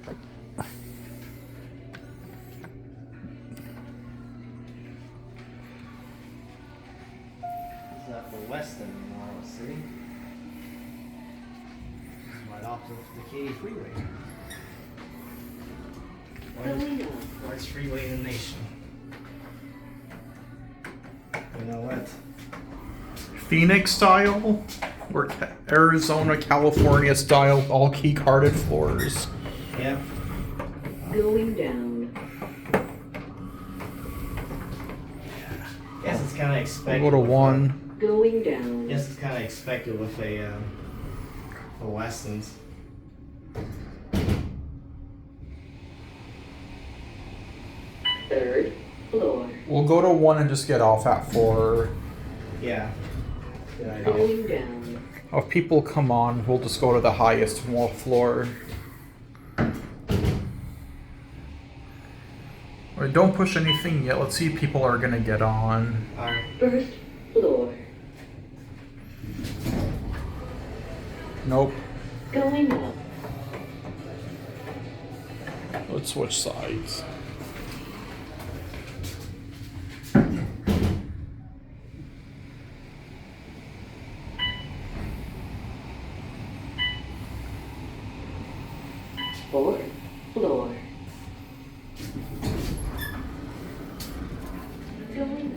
It's not the Westin anymore, let's see. It's right off the Katy Freeway. Largest freeway in the nation. You know what? Phoenix style, or Arizona, California style, all key carded floors. Yep. Going down. Guess it's kind of expected. We'll go to 1. Going down. Guess it's kind of expected with a Westin's. Third floor. We'll go to 1 and just get off at 4. Yeah. Good idea. Going down. If people come on, we'll just go to the highest floor. Alright, don't push anything yet. Let's see if people are gonna get on. Alright. First floor. Nope. Going up. Let's switch sides. Fourth floor. Going